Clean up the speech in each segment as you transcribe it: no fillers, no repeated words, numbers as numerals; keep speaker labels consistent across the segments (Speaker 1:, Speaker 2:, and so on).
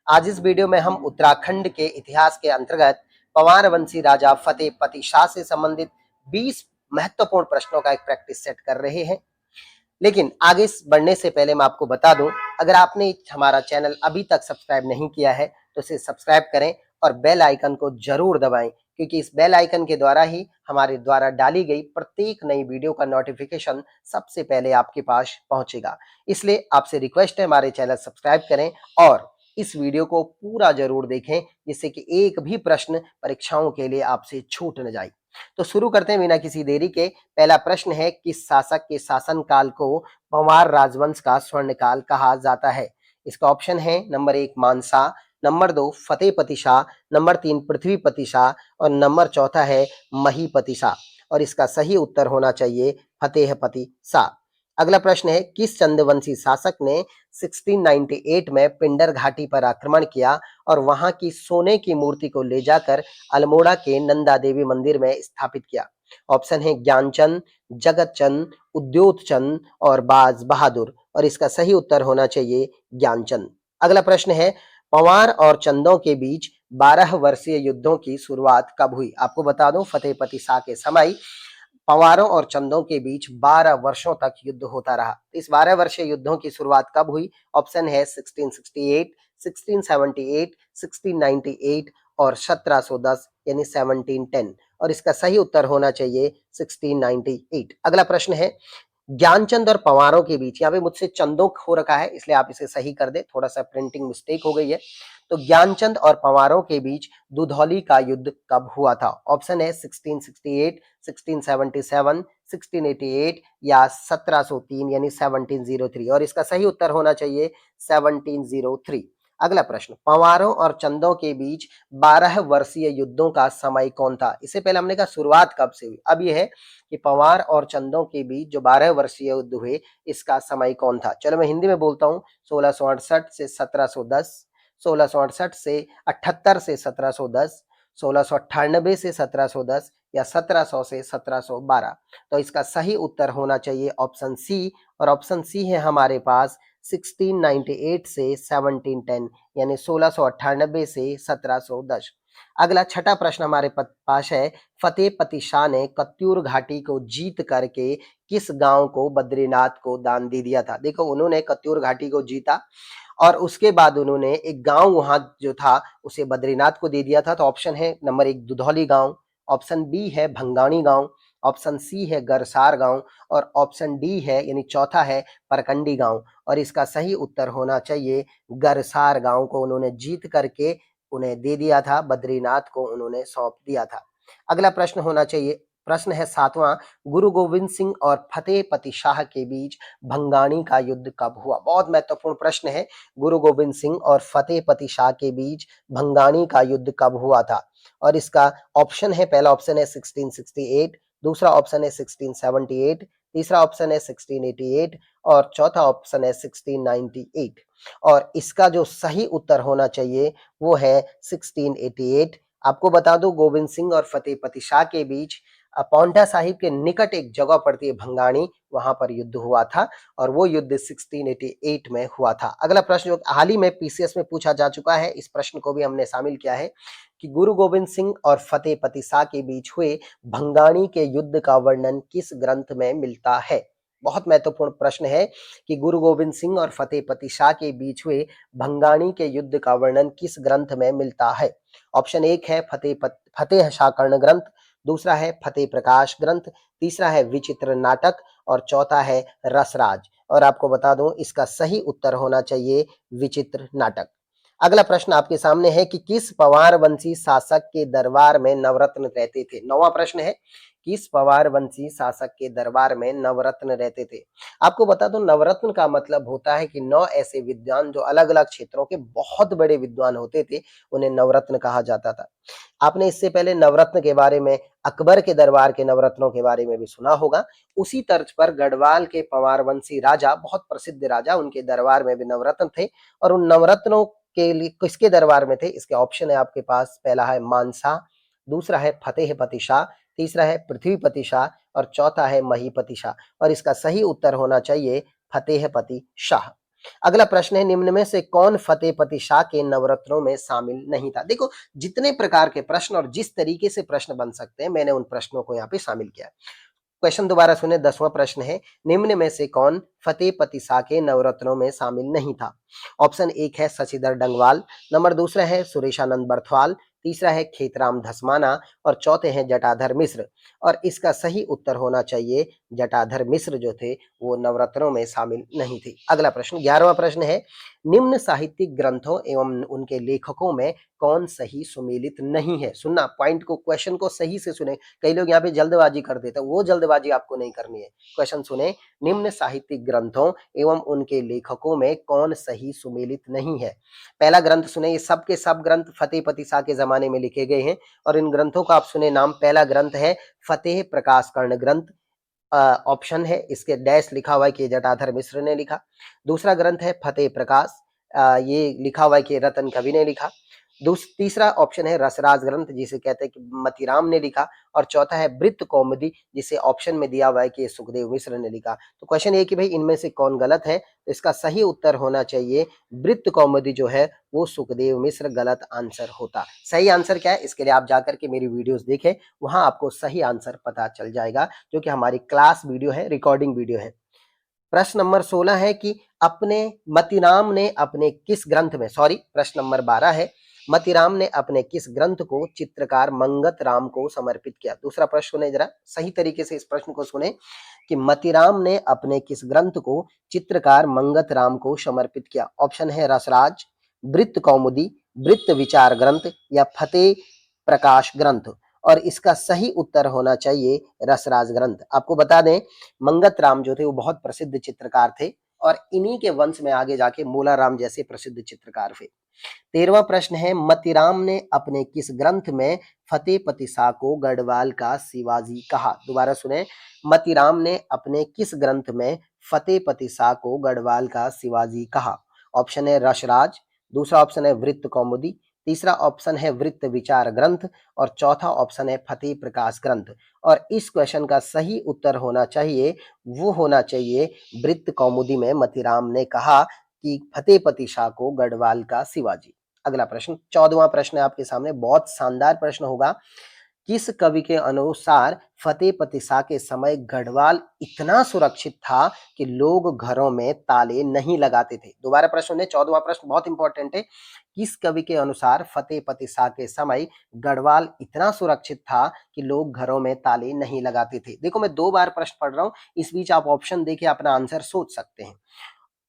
Speaker 1: आज इस वीडियो में हम उत्तराखंड के इतिहास के अंतर्गत पंवार वंशी राजा फतेह पति शाह से संबंधित 20 महत्वपूर्ण प्रश्नों का एक प्रैक्टिस सेट कर रहे हैं। लेकिन आगे बढ़ने से पहले मैं आपको बता दूं, अगर आपने हमारा चैनल अभी तक सब्सक्राइब नहीं किया है तो इसे सब्सक्राइब करें और बेल आइकन को जरूर दबाएं, क्योंकि इस बेल आइकन के द्वारा ही हमारे द्वारा डाली गई प्रत्येक नई वीडियो का नोटिफिकेशन सबसे पहले आपके पास पहुंचेगा। इसलिए आपसे रिक्वेस्ट है, हमारे चैनल सब्सक्राइब करें और इस वीडियो को पूरा जरूर देखें, जिससे कि एक भी प्रश्न परीक्षाओं के लिए आपसे छूट न जाए। तो शुरू करते हैं बिना किसी देरी के। पहला प्रश्न है, किस शासक के शासन काल को पंवार राजवंश का स्वर्ण काल कहा जाता है? इसका ऑप्शन है नंबर 1 मानसा, नंबर 2 फतेहपति शाह, नंबर 3 पृथ्वीपति शाह और नंबर चौथा है महीपति शाह। और इसका सही उत्तर होना चाहिए फतेहपति शाह। अगला प्रश्न है, किस चंद्रवंशी शासक ने 1698 में पिंडर घाटी पर आक्रमण किया और वहां की सोने की मूर्ति को ले जाकर अल्मोड़ा के नंदा देवी मंदिर में स्थापित किया? ऑप्शन है ज्ञानचंद, जगत चंद, उद्योत चंद और बाज बहादुर। और इसका सही उत्तर होना चाहिए ज्ञानचंद। अगला प्रश्न है, पंवार और चंदों के बीच 12 वर्षीय युद्धों की शुरुआत कब हुई? आपको बता दूं, फतेहपति शाह के समय पंवारों और चंदों के बीच 12 वर्षों तक युद्ध होता रहा। इस 12 वर्षीय युद्धों की शुरुआत कब हुई? ऑप्शन है 1668, 1678, 1698 और 1710 यानी 1710। और इसका सही उत्तर होना चाहिए 1698। अगला प्रश्न है, ज्ञानचंद और पंवारों के बीच, यहाँ पे मुझसे चंदों हो रखा है इसलिए आप इसे सही कर दे, थोड़ा सा प्रिंटिंग मिस्टेक हो गई है। तो ज्ञानचंद और पंवारों के बीच दुधौली का युद्ध कब हुआ था? ऑप्शन है 1668, 1677, 1688 या 1703 यानी 1703। और इसका सही उत्तर होना चाहिए 1703। अगला प्रश्न, पंवारों और चंदों के बीच 12 वर्षीय युद्धों का समय कौन था? इससे पहले हमने कहा शुरुआत कब से हुई, अब यह है कि पंवार और चंदों के बीच जो 12 वर्षीय युद्ध हुए, इसका समय कौन था? चलो मैं हिंदी में बोलता हूँ। 1668 से 1710, 1668 से 78 से 1710, 1698 से 1710 या 1700 से 1712। तो इसका सही उत्तर होना चाहिए ऑप्शन सी। और ऑप्शन सी है हमारे पास 1698 से 1710 यानी 1698 से 1710। अगला छठा प्रश्न हमारे पास है, फतेहपति शाह ने कत्यूर घाटी को जीत करके किस गांव को बद्रीनाथ को दान दे दिया था? देखो, उन्होंने कत्यूर घाटी को जीता और उसके बाद उन्होंने एक गांव वहां जो था उसे बद्रीनाथ को दे दिया था। तो ऑप्शन है नंबर 1 दुधौली गांव, ऑप्शन बी है भंगाणी गांव, ऑप्शन सी है गरसार गांव और ऑप्शन डी है यानी चौथा है परकंडी गांव। और इसका सही उत्तर होना चाहिए गरसार गांव को उन्होंने जीत करके उन्हें दे दिया था, बद्रीनाथ को उन्होंने सौंप दिया था। अगला प्रश्न होना चाहिए, प्रश्न है सातवां, गुरु गोविंद सिंह और फतेहपति शाह के बीच भंगाणी का युद्ध कब हुआ? बहुत महत्वपूर्ण प्रश्न है। गुरु गोविंद सिंह और फतेहपति शाह के बीच भंगाणी का युद्ध कब हुआ था? और इसका ऑप्शन है, पहला ऑप्शन है 1668, दूसरा ऑप्शन है 1678, तीसरा ऑप्शन है 1688 और चौथा ऑप्शन है 1698। और इसका जो सही उत्तर होना चाहिए वो है 1688। आपको बता दूं, गोविंद सिंह और फतेहपति शाह के बीच पांवटा साहिब के निकट एक जगह पड़ती है भंगाणी, वहां पर युद्ध हुआ था और वो युद्ध 1688 में हुआ था। अगला प्रश्न जो हाल ही में पीसीएस में पूछा जा चुका है, इस प्रश्न को भी हमने शामिल किया है कि गुरु गोविंद सिंह और फतेहपति शाह के बीच हुए भंगाणी के युद्ध का वर्णन किस ग्रंथ में मिलता है? बहुत महत्वपूर्ण प्रश्न है कि गुरु गोविंद सिंह और फतेहपति शाह के बीच हुए भंगाणी के युद्ध का वर्णन किस ग्रंथ में मिलता है? ऑप्शन 1 है फतेह शाकर्ण ग्रंथ, दूसरा है फतेह प्रकाश ग्रंथ, तीसरा है विचित्र नाटक और चौथा है रसराज। और आपको बता दूं, इसका सही उत्तर होना चाहिए विचित्र नाटक। अगला प्रश्न आपके सामने है कि किस पंवार वंशी शासक के दरबार में नवरत्न रहते थे? नौवां प्रश्न है, किस पंवार वंशी शासक के दरबार में नवरत्न रहते थे? आपको बता दूं, नवरत्न का मतलब होता है कि 9 ऐसे विद्वान जो अलग अलग क्षेत्रों के बहुत बड़े विद्वान होते थे, उन्हें नवरत्न कहा जाता था। आपने इससे पहले नवरत्न के बारे में, अकबर के दरबार के नवरत्नों के बारे में भी सुना होगा। उसी तर्ज पर गढ़वाल के पंवार वंशी राजा, बहुत प्रसिद्ध राजा, उनके दरबार में भी नवरत्न थे। और उन नवरत्नों के लिए किसके दरबार में थे? इसके ऑप्शन है आपके पास, पहला है मानसा, दूसरा है फतेहपति शाह, तीसरा है पृथ्वीपति शाह और चौथा है महीपति शाह। और इसका सही उत्तर होना चाहिए फतेहपति शाह। अगला प्रश्न है, निम्न में से कौन फतेहपति शाह के नवरत्नों में शामिल नहीं था? देखो, जितने प्रकार के प्रश्न और जिस तरीके से प्रश्न बन सकते हैं, मैंने उन प्रश्नों को यहाँ पे शामिल किया है। क्वेश्चन दोबारा सुने, 10वां प्रश्न है, निम्न में से कौन फतेहपति शाह के नवरत्नों में शामिल नहीं था? ऑप्शन 1 है शशिधर डंगवाल, नंबर दूसरा है सुरेशानंद बर्थवाल, तीसरा है खेतराम धसमाना और चौथे हैं जटाधर मिश्र। और इसका सही उत्तर होना चाहिए जटाधर मिश्र जो थे वो नवरत्नों में शामिल नहीं थे। अगला प्रश्न, 11वां प्रश्न है, निम्न साहित्यिक ग्रंथों एवं उनके लेखकों में कौन सही सुमेलित नहीं है? सुनना, पॉइंट को, क्वेश्चन को सही से सुने। कई लोग यहाँ पे जल्दबाजी कर देते हैं, वो जल्दबाजी आपको नहीं करनी है। क्वेश्चन सुने, निम्न साहित्यिक ग्रंथों एवं उनके लेखकों में कौन सही सुमेलित नहीं है? पहला ग्रंथ सुने, ये सब के सब ग्रंथ फतेहपति शाह के जमाने में लिखे गए हैं और इन ग्रंथों का आप सुने नाम। पहला ग्रंथ है फतेह प्रकाश कर्ण ग्रंथ, ऑप्शन है इसके डैश लिखा हुआ है कि जटाधर मिश्र ने लिखा। दूसरा ग्रंथ है फतेह प्रकाश, ये लिखा हुआ है कि रतन कवि ने लिखा। तीसरा ऑप्शन है रसराज ग्रंथ, जिसे कहते हैं कि मतीराम ने लिखा। और चौथा है वृत्त कौमुदी, जिसे ऑप्शन में दिया हुआ है कि सुखदेव मिश्र ने लिखा। तो क्वेश्चन ये कि भाई इनमें से कौन गलत है? तो इसका सही उत्तर होना चाहिए वृत्त कौमुदी जो है वो सुखदेव मिश्र गलत आंसर होता। सही आंसर क्या है, इसके लिए आप जाकर के मेरी वीडियोस देखें, वहां आपको सही आंसर पता चल जाएगा, जो कि हमारी क्लास वीडियो है, रिकॉर्डिंग वीडियो है। प्रश्न नंबर 16 है कि अपने मतीराम ने अपने किस ग्रंथ में, सॉरी प्रश्न नंबर 12 है, मतीराम ने अपने किस ग्रंथ को चित्रकार मंगत राम को समर्पित किया? दूसरा प्रश्न सुने जरा, सही तरीके से इस प्रश्न को सुने कि मतीराम ने अपने किस ग्रंथ को चित्रकार मंगत राम को समर्पित किया? ऑप्शन है रसराज, वृत्त कौमुदी, वृत्त विचार ग्रंथ या फतेह प्रकाश ग्रंथ। और इसका सही उत्तर होना चाहिए रसराज ग्रंथ। आपको बता दें, मंगत राम जो थे वो बहुत प्रसिद्ध चित्रकार थे और इन्हीं के वंश में आगे जाके मूलाराम जैसे प्रसिद्ध चित्रकार थे। 13वां प्रश्न है, मतीराम ने अपने किस ग्रंथ में फतेहपति शाह को गढ़वाल का शिवाजी कहा? दोबारा सुने, मतीराम ने अपने किस ग्रंथ में फतेहपति शाह को गढ़वाल का शिवाजी कहा? ऑप्शन है रसराज, दूसरा ऑप्शन है वृत्त कौमुदी, तीसरा ऑप्शन है वृत्त विचार ग्रंथ और चौथा ऑप्शन है फतेह प्रकाश ग्रंथ। और इस क्वेश्चन का सही उत्तर होना चाहिए, वो होना चाहिए वृत्त कौमुदी में मतीराम ने कहा कि फतेहपति शाह को गढ़वाल का शिवाजी। अगला प्रश्न, 14वां प्रश्न है आपके सामने, बहुत शानदार प्रश्न होगा। किस कवि के अनुसार फतेहपति शाह के समय गढ़वाल इतना सुरक्षित था कि लोग घरों में ताले नहीं लगाते थे? दोबारा प्रश्न है, 14वां प्रश्न बहुत इंपॉर्टेंट है। किस कवि के अनुसार फतेहपति शाह के समय गढ़वाल इतना सुरक्षित था कि लोग घरों में ताले नहीं लगाते थे? देखो, मैं 2 बार प्रश्न पढ़ रहा हूं, इस बीच आप ऑप्शन देके अपना आंसर सोच सकते हैं।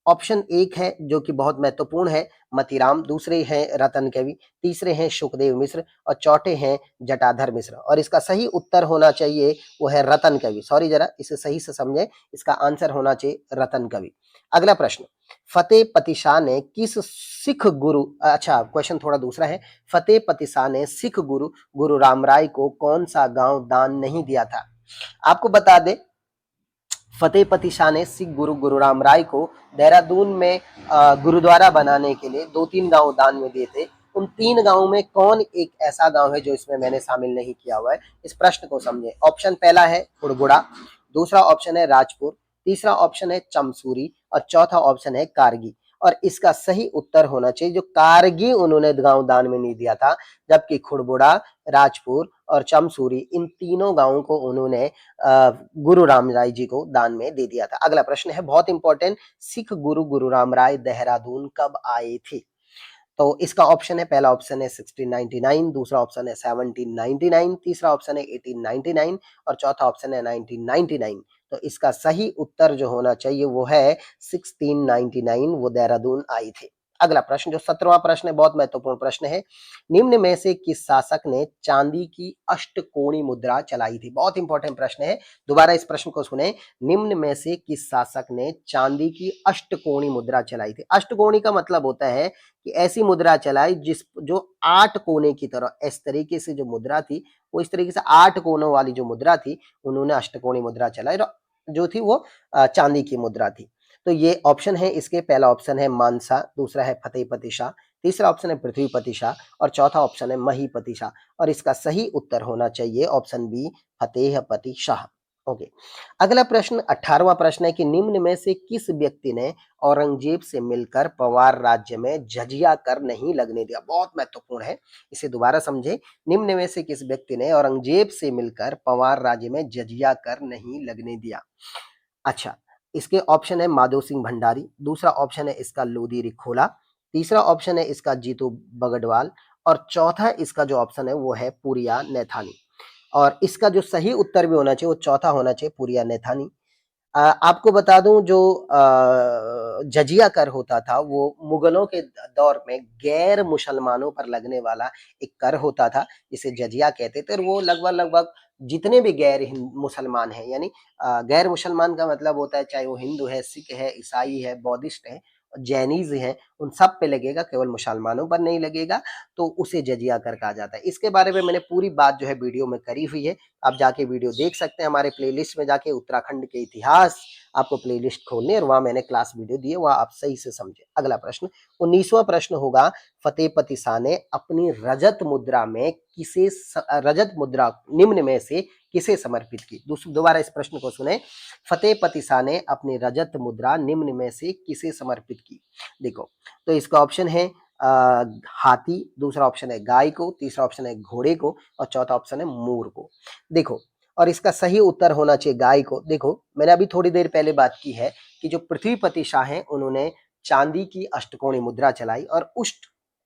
Speaker 1: ऑप्शन 1 है जो कि बहुत महत्वपूर्ण है, मतीराम, दूसरे हैं रतन कवि, तीसरे हैं सुखदेव मिश्र और चौथे हैं जटाधर मिश्र। और इसका सही उत्तर होना चाहिए वो है रतन कवि। सॉरी, जरा इसे सही से समझें, इसका आंसर होना चाहिए रतन कवि। अगला प्रश्न, फतेहपति शाह ने किस सिख गुरु, अच्छा क्वेश्चन थोड़ा दूसरा है, फतेहपति शाह ने सिख गुरु गुरु रामराय को कौन सा गांव दान नहीं दिया था? आपको बता दें, फतेहपति शाह ने सिख गुरु गुरु रामराय को देहरादून में गुरुद्वारा बनाने के लिए 2-3 गांव दान में दिए थे। उन 3 गांवों में कौन एक ऐसा गांव है जो इसमें मैंने शामिल नहीं किया हुआ है? इस प्रश्न को समझे। ऑप्शन पहला है खुड़बुड़ा, दूसरा ऑप्शन है राजपुर, तीसरा ऑप्शन है चमसूरी और चौथा ऑप्शन है कारगी। और इसका सही उत्तर होना चाहिए जो कारगी उन्होंने गांव दान में नहीं दिया था, जबकि खुड़बुड़ा, राजपुर और चमसूरी, इन तीनों गांवों को उन्होंने गुरु रामराय जी को दान में दे दिया था। अगला प्रश्न है बहुत इंपॉर्टेंट, सिख गुरु गुरु रामराय देहरादून कब आए थे? तो इसका ऑप्शन है, पहला ऑप्शन है 1699, दूसरा ऑप्शन है 1799, तीसरा ऑप्शन है 1899 और चौथा ऑप्शन है 1999। तो इसका सही उत्तर जो होना चाहिए वो है 1699, वो देहरादून आए थे। अगला प्रश्न जो 17वां प्रश्न है, बहुत महत्वपूर्ण प्रश्न है, निम्न में से किस शासक ने चांदी की अष्टकोणी मुद्रा चलाई थी? बहुत इंपॉर्टेंट प्रश्न है, दोबारा इस प्रश्न को सुने, निम्न में से किस शासक ने चांदी की अष्टकोणी मुद्रा चलाई थी? अष्टकोणी का मतलब होता है कि ऐसी मुद्रा चलाई जिस जो 8 कोने की तरह, इस तरीके से जो मुद्रा थी वो इस तरीके से 8 कोनों वाली जो मुद्रा थी, उन्होंने अष्टकोणी मुद्रा चलाई जो थी वो चांदी की मुद्रा थी। तो ये ऑप्शन है इसके, पहला ऑप्शन है मानसा, दूसरा है फतेहपति शाह, तीसरा ऑप्शन है पृथ्वीपति शाह और चौथा ऑप्शन है महीपति शाह। और इसका सही उत्तर होना चाहिए option B, Fatehpati Shah. Okay. अगला प्रश्न 18वां प्रश्न है कि निम्न में से किस व्यक्ति ने औरंगजेब से मिलकर पवार राज्य में जजिया कर नहीं लगने दिया? बहुत महत्वपूर्ण है, इसे दोबारा समझे। निम्न में से किस व्यक्ति ने औरंगजेब से मिलकर पवार राज्य में जजिया कर नहीं लगने दिया? अच्छा, इसके ऑप्शन है माधो सिंह भंडारी, दूसरा ऑप्शन है इसका लोधी रिखोला, तीसरा ऑप्शन है इसका जीतू बगडवाल और चौथा इसका जो ऑप्शन है वो है पूरिया नैथानी। और इसका जो सही उत्तर भी होना चाहिए वो चौथा होना चाहिए, पूरिया नैथानी। आपको बता दूं जो जजिया कर होता था वो मुगलों के दौर में गैर मुसलमानों पर लगने वाला एक कर होता था, जिसे जजिया कहते थे। और वो लगभग लगभग जितने भी गैर मुसलमान हैं, यानी गैर मुसलमान का मतलब होता है चाहे वो हिंदू है, सिख है, ईसाई है, बौद्धिस्ट है, जैनीज हैं, उन सब पे लगेगा, केवल मुसलमानों पर नहीं लगेगा, तो उसे जजिया कर कहा जाता है। इसके बारे में मैंने पूरी बात जो है वीडियो में करी हुई है, आप जाके वीडियो देख सकते हैं हमारे प्लेलिस्ट में जाके, उत्तराखंड के इतिहास आपको प्लेलिस्ट खोलनी है और वहां मैंने क्लास वीडियो दी है, वहां आप सही से समझे। अगला प्रश्न 19वां प्रश्न होगा, फतेहपति शाह ने अपनी रजत मुद्रा में रजत मुद्रा निम्न में से किसे समर्पित की? दोबारा इस प्रश्न को सुने। फतेहपति शाह ने अपनी रजत मुद्रा निम्न में से किसे समर्पित की? देखो, तो इसका ऑप्शन है हाथी, दूसरा ऑप्शन है गाय को, तीसरा ऑप्शन है घोड़े को और चौथा ऑप्शन है मोर को। देखो, और इसका सही उत्तर होना चाहिए गाय को। देखो, मैंने अभी थोड़ी देर पहले बात की है कि जो पृथ्वीपति शाह हैं उन्होंने चांदी की अष्टकोणी मुद्रा चलाई, और उस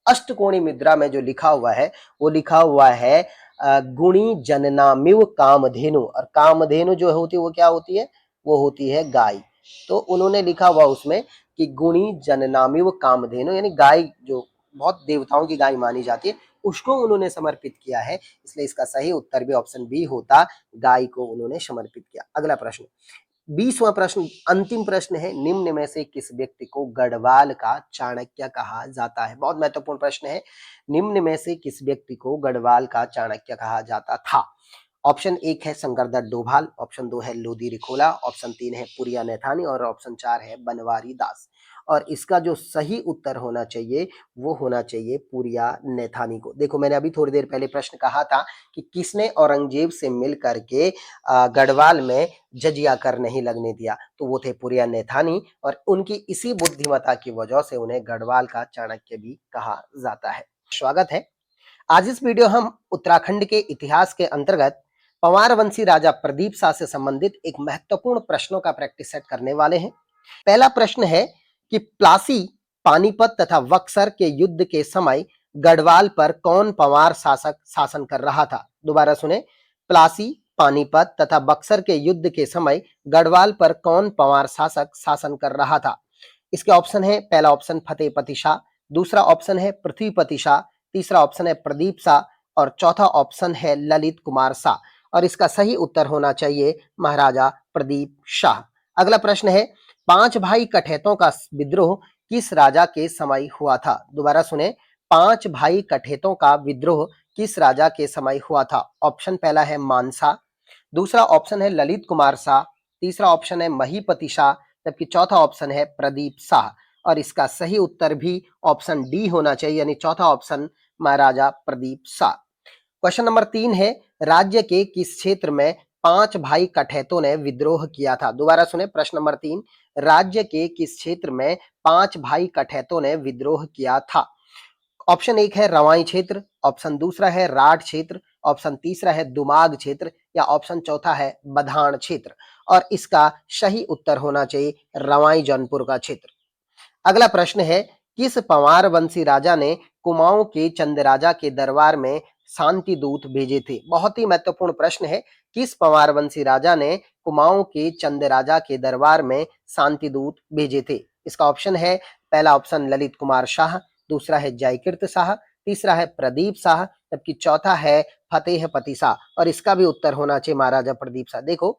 Speaker 1: अष्टकोणी मुद्रा में जो लिखा हुआ है वो लिखा हुआ है गुणी जननामिव कामधेनु, और कामधेनु जो होती है वो क्या होती है? वो होती है गाय। तो उन्होंने लिखा हुआ उसमें कि गुणी जननामिव कामधेनु, यानी गाय जो बहुत देवताओं की गाय मानी जाती है, उसको उन्होंने समर्पित किया है, इसलिए इसका सही उत्तर भी ऑप्शन बी होता, गाय को उन्होंने समर्पित किया। अगला प्रश्न 20वां प्रश्न, अंतिम प्रश्न है, निम्न में से किस व्यक्ति को गढ़वाल का चाणक्य कहा जाता है? बहुत महत्वपूर्ण प्रश्न है, निम्न में से किस व्यक्ति को गढ़वाल का चाणक्य कहा जाता था? ऑप्शन 1 है शंकरदत्त डोभाल, ऑप्शन 2 है लोधी रिखोला, ऑप्शन 3 है पुरिया नैथानी और ऑप्शन 4 है बनवारी दास। और इसका जो सही उत्तर होना चाहिए वो होना चाहिए पुरिया नैथानी को। देखो, मैंने अभी थोड़ी देर पहले प्रश्न कहा था कि किसने औरंगजेब से मिल करके गढ़वाल में जजिया कर नहीं लगने दिया, तो वो थे पुरिया नैथानी, और उनकी इसी बुद्धिमत्ता की वजह से उन्हें गढ़वाल का चाणक्य भी कहा जाता है। स्वागत है। आज इस वीडियो हम उत्तराखंड के इतिहास के अंतर्गत पंवार वंशी राजा प्रदीप शाह से संबंधित एक महत्वपूर्ण प्रश्नों का प्रैक्टिस सेट करने वाले हैं। पहला प्रश्न है कि प्लासी, पानीपत तथा बक्सर के युद्ध के समय गढ़वाल पर कौन पंवार शासक शासन कर रहा था? दोबारा सुने, प्लासी, पानीपत तथा बक्सर के युद्ध के समय गढ़वाल पर कौन पंवार शासक शासन कर रहा था? इसके ऑप्शन है, पहला ऑप्शन फतेहपति शाह, दूसरा ऑप्शन है पृथ्वीपति शाह, तीसरा ऑप्शन है प्रदीप शाह और चौथा ऑप्शन है ललित कुमार शाह। और इसका सही उत्तर होना चाहिए महाराजा प्रदीप शाह। अगला प्रश्न है, पांच भाई कठेतों का विद्रोह किस राजा के समय हुआ था? दोबारा सुने, पांच भाई कठेतों का विद्रोह किस राजा के समय हुआ था? ऑप्शन पहला है मानसा, दूसरा ऑप्शन है ललित कुमार शाह, तीसरा ऑप्शन है महीपति शाह, जबकि चौथा ऑप्शन है प्रदीप शाह। और इसका सही उत्तर भी ऑप्शन डी होना चाहिए, यानी चौथा ऑप्शन महाराजा प्रदीप शाह। क्वेश्चन नंबर 3 है, राज्य के किस क्षेत्र में पांच भाई कठेतों ने विद्रोह किया था? दोबारा सुने, प्रश्न नंबर 3, राज्य के किस क्षेत्र में पांच भाई कठेतों ने विद्रोह किया था? ऑप्शन 1 है रवाई क्षेत्र, ऑप्शन दूसरा है राठ क्षेत्र, ऑप्शन तीसरा है दुमाग क्षेत्र या ऑप्शन चौथा है बधान क्षेत्र। और इसका सही उत्तर होना चाहिए रवाई जौनपुर का क्षेत्र। अगला प्रश्न है, किस पंवार वंशी राजा ने कुमाऊं के चंद राजा के दरबार में शांति दूत भेजे थे? बहुत ही महत्वपूर्ण प्रश्न है, किस पंवार वंशी राजा ने कुमाऊं के चंद राजा के दरबार में शांति दूत भेजे थे? इसका ऑप्शन है, पहला ऑप्शन ललित कुमार शाह, दूसरा है जयकीर्त शाह, तीसरा है प्रदीप शाह, जबकि चौथा है फतेहपति शाह। और इसका भी उत्तर होना चाहिए महाराजा प्रदीप शाह। देखो,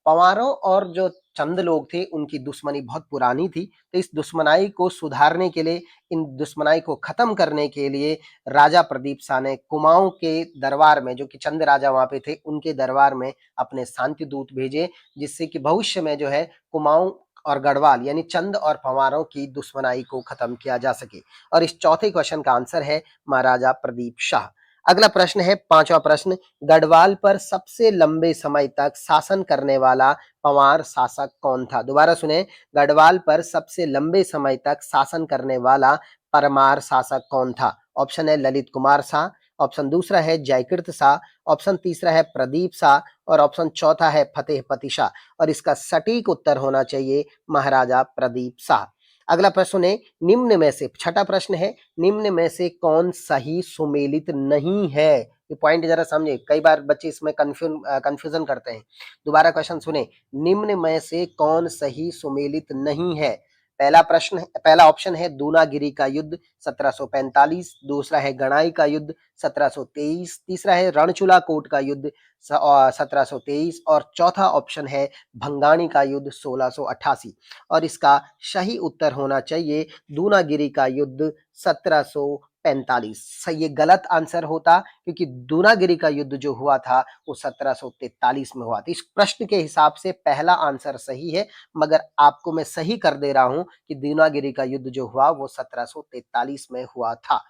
Speaker 1: पंवारों और जो चंद लोग थे उनकी दुश्मनी बहुत पुरानी थी, तो इस दुश्मनाई को सुधारने के लिए, इन दुश्मनाई को खत्म करने के लिए राजा प्रदीप शाह ने कुमाऊं के दरबार में, जो कि चंद राजा वहां पे थे, उनके दरबार में अपने शांति दूत भेजे, जिससे कि भविष्य में जो है कुमाऊं और गढ़वाल यानी चंद और पंवारों की दुश्मनाई को खत्म किया जा सके। और इस चौथे क्वेश्चन का आंसर है महाराजा प्रदीप शाह। अगला प्रश्न है, पांचवा प्रश्न, गढ़वाल पर सबसे लंबे समय तक शासन करने वाला पंवार शासक कौन था? दोबारा सुने, गढ़वाल पर सबसे लंबे समय तक शासन करने वाला परमार शासक कौन था? ऑप्शन है ललित कुमार शाह, ऑप्शन दूसरा है जयकीर्त शाह, ऑप्शन तीसरा है प्रदीप शाह और ऑप्शन चौथा है फतेहपति शाह। और इसका सटीक उत्तर होना चाहिए महाराजा प्रदीप शाह। अगला प्रश्न सुने, निम्न में से, छठा प्रश्न है, निम्न में से कौन सही सुमेलित नहीं है? ये पॉइंट जरा समझे, कई बार बच्चे इसमें कंफ्यूजन करते हैं। दोबारा क्वेश्चन सुने, निम्न में से कौन सही सुमेलित नहीं है? पहला प्रश्न, पहला ऑप्शन है दूनागिरी का युद्ध 1745, दूसरा है गणाई का युद्ध 1723, तीसरा है रणचूला कोट का युद्ध 1723 और चौथा ऑप्शन है भंगाणी का युद्ध 1688। और इसका सही उत्तर होना चाहिए दूनागिरी का युद्ध 1745। सही, ये गलत आंसर होता, क्योंकि दूनागिरी का युद्ध जो हुआ था वो 1743 में हुआ था। इस प्रश्न के हिसाब से पहला आंसर सही है, मगर आपको मैं सही कर दे रहा हूं कि दूनागिरी का युद्ध जो हुआ वो 1743 में हुआ था।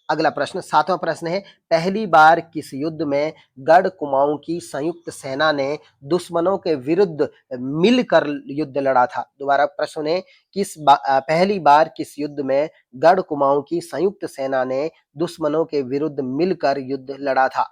Speaker 1: अगला प्रश्न, सातवां प्रश्न है, पहली बार किस युद्ध में गढ़ कुमाऊं की संयुक्त सेना ने दुश्मनों के विरुद्ध मिलकर युद्ध लड़ा था? दोबारा प्रश्न है, पहली बार किस युद्ध में गढ़ कुमाऊं की संयुक्त सेना ने दुश्मनों के विरुद्ध मिलकर युद्ध लड़ा था?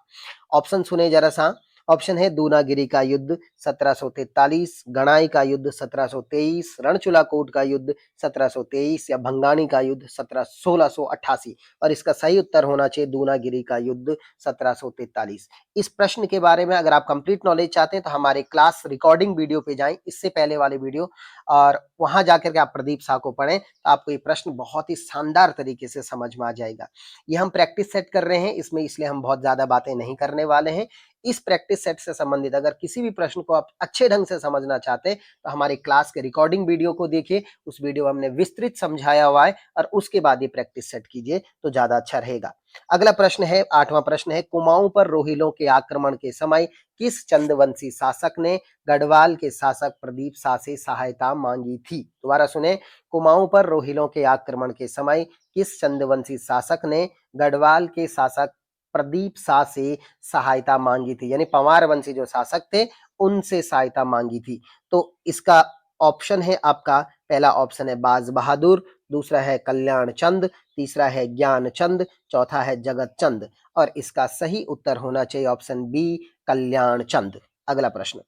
Speaker 1: ऑप्शन सुने जरा सा। ऑप्शन है दूनागिरी का युद्ध 1743, गणाई का युद्ध 1723, रणचूला कोट का युद्ध 1723 या भंगाणी का युद्ध 1688। और इसका सही उत्तर होना चाहिए दूनागिरी का युद्ध 1743। इस प्रश्न के बारे में अगर आप कंप्लीट नॉलेज चाहते हैं तो हमारे क्लास रिकॉर्डिंग वीडियो पे जाएं, इससे पहले वाले वीडियो, और वहां जाकर के आप प्रदीप शाह को पढ़ें तो आपको ये प्रश्न बहुत ही शानदार तरीके से समझ में आ जाएगा। ये हम प्रैक्टिस सेट कर रहे हैं इसमें, इसलिए हम बहुत ज्यादा बातें नहीं करने वाले हैं। इस प्रैक्टिस सेट से संबंधित अगर किसी भी प्रश्न को आप अच्छे ढंग से समझना चाहते हैं तो हमारे क्लास के रिकॉर्डिंग वीडियो को देखिए, उस वीडियो में हमने विस्तृत समझाया हुआ है, और उसके बाद ये प्रैक्टिस सेट कीजिए तो ज्यादा अच्छा रहेगा। अगला प्रश्न है, आठवां प्रश्न है, कुमाऊं पर रोहिलों के आक्रमण के समय किस चंदवंशी शासक ने गढ़वाल के शासक प्रदीप शाह से सहायता मांगी थी? दोबारा सुने, कुमाऊं पर रोहिलों के आक्रमण के समय किस चंदवंशी शासक ने गढ़वाल के शासक प्रदीप शाह से सहायता मांगी थी? यानी पंवार वंशी जो शासक थे उनसे सहायता मांगी थी। तो इसका ऑप्शन है आपका, पहला ऑप्शन है बाज बहादुर, दूसरा है कल्याण चंद, तीसरा है ज्ञान चंद, चौथा है जगत चंद। और इसका सही उत्तर होना चाहिए ऑप्शन बी, कल्याण चंद। अगला प्रश्न,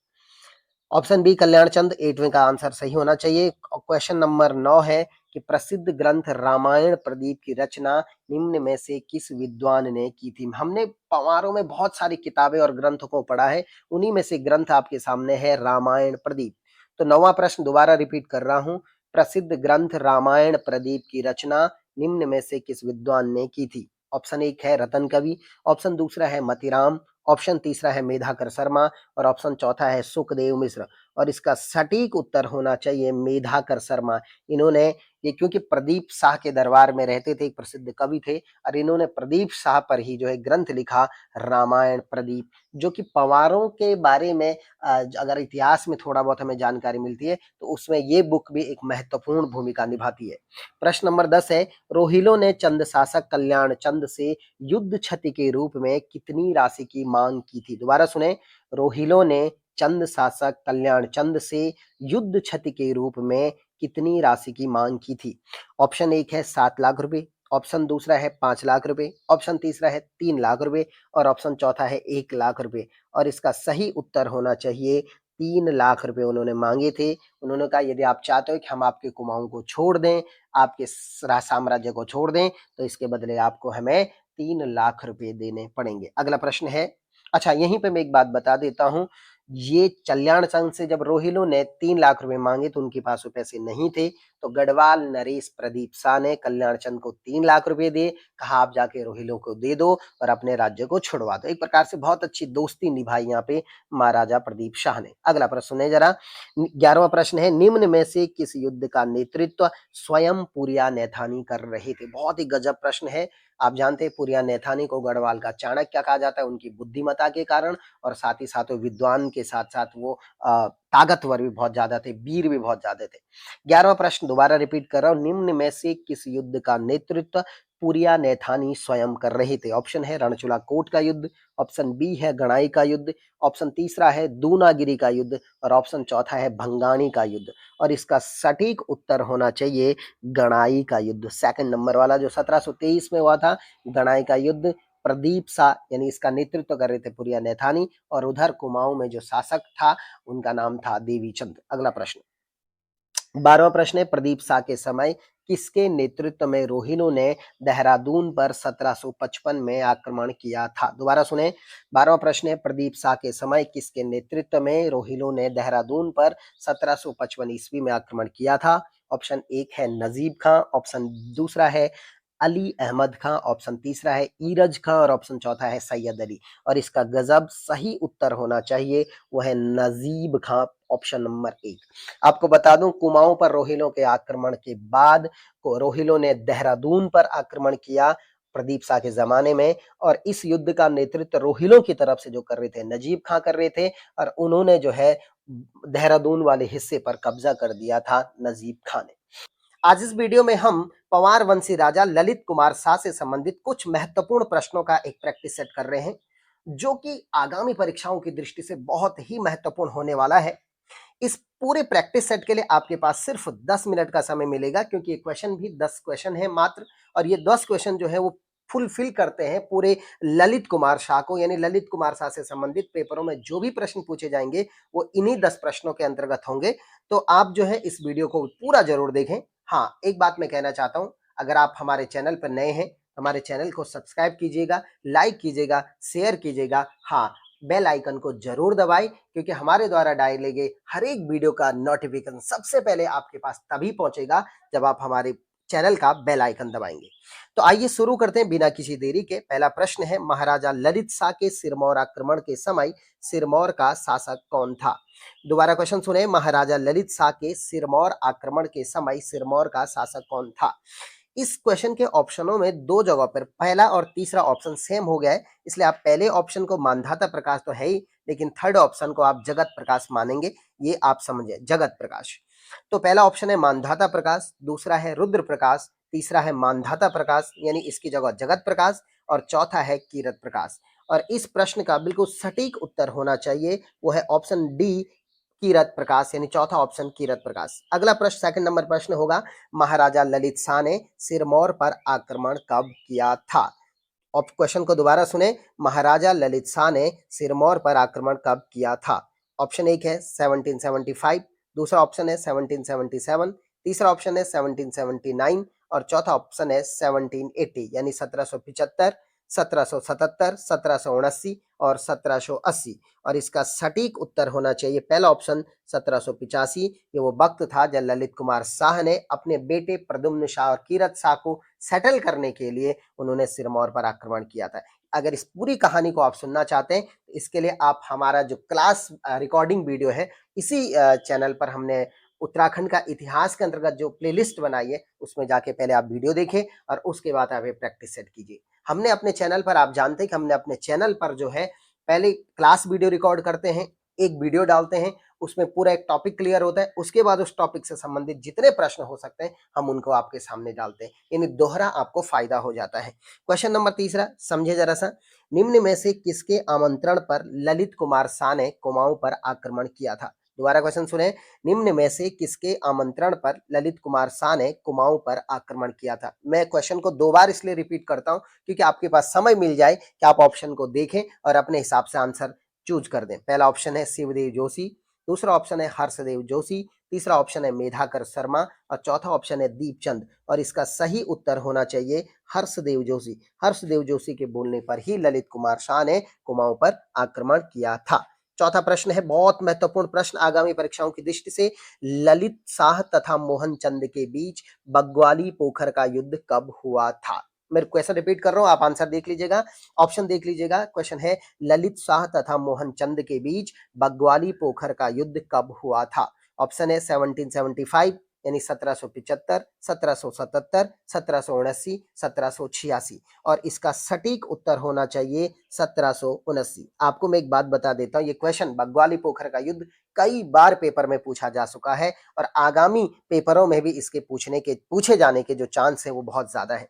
Speaker 1: ऑप्शन बी कल्याण चंद 8वें का आंसर सही होना चाहिए। क्वेश्चन नंबर 9 है कि प्रसिद्ध ग्रंथ रामायण प्रदीप की रचना निम्न में से किस विद्वान ने की थी? हमने पंवारों में बहुत सारी किताबें और ग्रंथों को पढ़ा है, उन्हीं में से ग्रंथ आपके सामने है रामायण प्रदीप। तो 9वां प्रश्न दोबारा रिपीट कर रहा हूं, प्रसिद्ध ग्रंथ रामायण प्रदीप की रचना निम्न में से किस विद्वान ने की थी? ऑप्शन 1 है रतन कवि, ऑप्शन दूसरा है मतीराम, ऑप्शन तीसरा है मेधाकर शर्मा और ऑप्शन चौथा है सुखदेव मिश्र। और इसका सटीक उत्तर होना चाहिए मेधाकर शर्मा। इन्होंने ये, क्योंकि प्रदीप शाह के दरबार में रहते थे, एक प्रसिद्ध कवि थे, और इन्होंने प्रदीप शाह पर ही जो है ग्रंथ लिखा रामायण प्रदीप, जो कि पंवारों के बारे में अगर इतिहास में थोड़ा बहुत हमें जानकारी मिलती है तो उसमें ये बुक भी एक महत्वपूर्ण भूमिका निभाती है। प्रश्न नंबर 10 है, रोहिलों ने चंद शासक कल्याण चंद से युद्ध क्षति के रूप में कितनी राशि की मांग की थी? दोबारा सुने, रोहिलों ने चंद शासक कल्याण चंद से युद्ध क्षति के रूप में कितनी राशि की मांग की थी? ऑप्शन 1 है 7 लाख रुपए, ऑप्शन दूसरा है 5 लाख रुपए, ऑप्शन तीसरा है 3 लाख रुपए और ऑप्शन चौथा है 1 लाख रुपए। और इसका सही उत्तर होना चाहिए 3 लाख रुपए उन्होंने मांगे थे। उन्होंने कहा यदि आप चाहते हो कि हम आपके कुमाऊं को छोड़ दें, आपके साम्राज्य को छोड़ दें, तो इसके बदले आपको हमें 3 लाख रुपए देने पड़ेंगे। अगला प्रश्न है, अच्छा यहीं पे मैं एक बात बता देता हूं, ये कल्याण संघ से जब रोहिलों ने 3 लाख रुपए मांगे तो उनके पास वो पैसे नहीं थे, तो गढ़वाल नरेश प्रदीप शाह ने कल्याण चंद को 3 लाख रुपए दिए, कहा आप जाके रोहिलों को दे दो और अपने राज्य को छुड़वा दो। एक प्रकार से बहुत अच्छी दोस्ती निभाई यहाँ पे महाराजा प्रदीप शाह ने। अगला प्रश्न सुने जरा, 11वां प्रश्न है, निम्न में से किस युद्ध का नेतृत्व स्वयं पुरिया नैथानी कर रहे थे? बहुत ही गजब प्रश्न है। आप जानते हैं पुरिया नैथानी को गढ़वाल का चाणक्य कहा जाता है, उनकी बुद्धिमता के कारण और साथ ही साथ वो विद्वान के साथ-साथ वो ताकतवर भी बहुत ज़्यादा थे, वीर भी बहुत ज़्यादा थे। 11वां प्रश्न दोबारा रिपीट कर रहा हूँ, निम्न में से किस युद्ध का नेतृत्व पुरिया नैथानी स्वयं कर रहे थे? ऑप्शन है रणचूला कोट का युद्ध, ऑप्शन बी है गणाई का युद्ध, ऑप्शन तीसरा है दूनागिरी का युद्ध और ऑप्शन चौथा है भंगाणी का युद्ध। और इसका सटीक उत्तर होना चाहिए गणाई का युद्ध। सेकंड नंबर वाला जो 1723 में हुआ था, गणाई का युद्ध। प्रदीप शाह यानी इसका नेतृत्व कर रहे थे पुरिया नैथानी और उधर कुमाऊं में जो शासक था उनका नाम था देवीचंद। अगला प्रश्न 12वां प्रश्न है, प्रदीप शाह के समय किसके नेतृत्व में रोहिलों ने देहरादून पर 1755 में आक्रमण किया था? दोबारा सुने, 12वां प्रश्न है, प्रदीप शाह के समय किसके नेतृत्व में रोहिलों ने देहरादून पर 1755 ईस्वी में आक्रमण किया था? ऑप्शन एक है नजीब खां, ऑप्शन दूसरा है अली अहमद खां, ऑप्शन तीसरा है ईरज खां और ऑप्शन चौथा है सैयद अली। और इसका गजब सही उत्तर होना चाहिए, वो है नजीब खां, ऑप्शन नंबर एक। आपको बता दूं, कुमाऊं पर रोहिलों के आक्रमण के बाद रोहिलों ने देहरादून पर आक्रमण किया प्रदीप शाह के जमाने में, और इस युद्ध का नेतृत्व रोहिलों की तरफ से जो कर रहे थे नजीब खां कर रहे थे, और उन्होंने जो है देहरादून वाले हिस्से पर कब्जा कर दिया था नजीब खां ने। आज इस वीडियो में हम पंवार वंशी राजा ललित कुमार शाह से संबंधित कुछ महत्वपूर्ण प्रश्नों का एक प्रैक्टिस सेट कर रहे हैं, जो कि आगामी परीक्षाओं की दृष्टि से बहुत ही महत्वपूर्ण होने वाला है। इस पूरे प्रैक्टिस सेट के लिए आपके पास सिर्फ 10 मिनट का समय मिलेगा, क्योंकि ये क्वेश्चन भी 10 क्वेश्चन है मात्र, और ये 10 क्वेश्चन जो है वो फुलफिल करते हैं पूरे ललित कुमार शाह को, यानी ललित कुमार शाह से संबंधित पेपरों में जो भी प्रश्न पूछे जाएंगे वो इन्हीं 10 प्रश्नों के अंतर्गत होंगे। तो आप जो है इस वीडियो को पूरा जरूर देखें। हाँ, एक बात मैं कहना चाहता हूं, अगर आप हमारे चैनल पर नए हैं, हमारे चैनल को सब्सक्राइब कीजिएगा, लाइक कीजिएगा, शेयर कीजिएगा, हाँ, बेल आइकन को जरूर दबाएं, क्योंकि हमारे द्वारा डाले गए हर एक वीडियो का नोटिफिकेशन सबसे पहले आपके पास तभी पहुंचेगा जब आप हमारे चैनल का बेल आइकन दबाएंगे। तो आइए शुरू करते हैं बिना किसी देरी के। पहला प्रश्न है, महाराजा ललित शाह के सिरमौर आक्रमण के समय सिरमौर का शासक कौन था? दोबारा क्वेश्चन सुने, महाराजा ललित शाह के सिरमौर आक्रमण के समय सिरमौर का शासक कौन था? इस क्वेश्चन के ऑप्शनों में दो जगह पर पहला और तीसरा ऑप्शन सेम हो गया है, इसलिए आप पहले ऑप्शन को मानधाता प्रकाश तो है ही, लेकिन थर्ड ऑप्शन को आप जगत प्रकाश मानेंगे, ये आप समझे, जगत प्रकाश। तो पहला ऑप्शन है मानधाता प्रकाश, दूसरा है रुद्र प्रकाश, तीसरा है मानधाता प्रकाश यानी इसकी जगह जगत प्रकाश, और चौथा है कीरत प्रकाश। और इस प्रश्न का बिल्कुल सटीक उत्तर होना चाहिए, वो है ऑप्शन डी, कीरत प्रकाश, यानी चौथा ऑप्शन कीरत प्रकाश। अगला प्रश्न, सेकंड नंबर प्रश्न होगा, महाराजा ललित शाह ने सिरमौर पर आक्रमण कब किया था? अब क्वेश्चन को दोबारा सुने, महाराजा ललित शाह ने सिरमौर पर आक्रमण कब किया था? ऑप्शन एक है 1775, दूसरा ऑप्शन है 1777, तीसरा ऑप्शन है 1779 और चौथा ऑप्शन है 1780 यानी 1775, 1777, 1779 और 1780। और इसका सटीक उत्तर होना चाहिए पहला ऑप्शन 1785। ये वो वक्त था जब ललित कुमार शाह ने अपने बेटे प्रद्युम्न शाह और कीरत शाह को सेटल करने के लिए उन्होंने सिरमौर पर आक्रमण किया था। अगर इस पूरी कहानी को आप सुनना चाहते हैं तो इसके लिए आप हमारा जो क्लास रिकॉर्डिंग वीडियो है, इसी चैनल पर हमने उत्तराखंड का इतिहास के अंतर्गत जो प्लेलिस्ट बनाई है, उसमें जाके पहले आप वीडियो देखें और उसके बाद आप ये प्रैक्टिस सेट कीजिए। हमने अपने चैनल पर, आप जानते हैं कि हमने अपने चैनल पर जो है पहले क्लास वीडियो रिकॉर्ड करते हैं, एक वीडियो डालते हैं, उसमें पूरा एक टॉपिक क्लियर होता है, उसके बाद उस टॉपिक से संबंधित जितने प्रश्न हो सकते हैं हम उनको आपके सामने डालते हैं, यानी दोहरा आपको फायदा हो जाता है। क्वेश्चन नंबर तीसरा समझे जरा सा, निम्न में से किसके आमंत्रण पर ललित कुमार शाह ने कुमाऊं पर आक्रमण किया था? दोबारा क्वेश्चन सुने, निम्न में से किसके आमंत्रण पर ललित कुमार शाह ने कुमाऊं पर आक्रमण किया था? मैं क्वेश्चन को दो बार इसलिए रिपीट करता हूं क्योंकि आपके पास समय मिल जाए कि आप ऑप्शन को देखें और अपने हिसाब से आंसर चूज कर दें। पहला ऑप्शन है शिवदेव जोशी, दूसरा ऑप्शन है हर्षदेव जोशी, तीसरा ऑप्शन है मेधाकर शर्मा और चौथा ऑप्शन है दीपचंद। और इसका सही उत्तर होना चाहिए हर्षदेव जोशी। हर्षदेव जोशी के बोलने पर ही ललित कुमार शाह ने कुमाऊं पर आक्रमण किया था। चौथा प्रश्न है बहुत महत्वपूर्ण प्रश्न आगामी परीक्षाओं की दृष्टि से, ललित शाह तथा मोहन चंद के बीच बग्वाली पोखर का युद्ध कब हुआ था? मैं क्वेश्चन रिपीट कर रहा हूं, आप आंसर देख लीजिएगा, ऑप्शन देख लीजिएगा। क्वेश्चन है, ललित शाह तथा मोहन चंद के बीच बग्वाली पोखर का युद्ध कब हुआ था? ऑप्शन है 1775, यानी 1775, 1777, 1779, 1786 और इसका सटीक उत्तर होना चाहिए 1779। आपको मैं एक बात बता देता हूं, ये क्वेश्चन बग्वाली पोखर का युद्ध कई बार पेपर में पूछा जा चुका है और आगामी पेपरों में भी इसके पूछे जाने के जो चांस है वो बहुत ज्यादा है।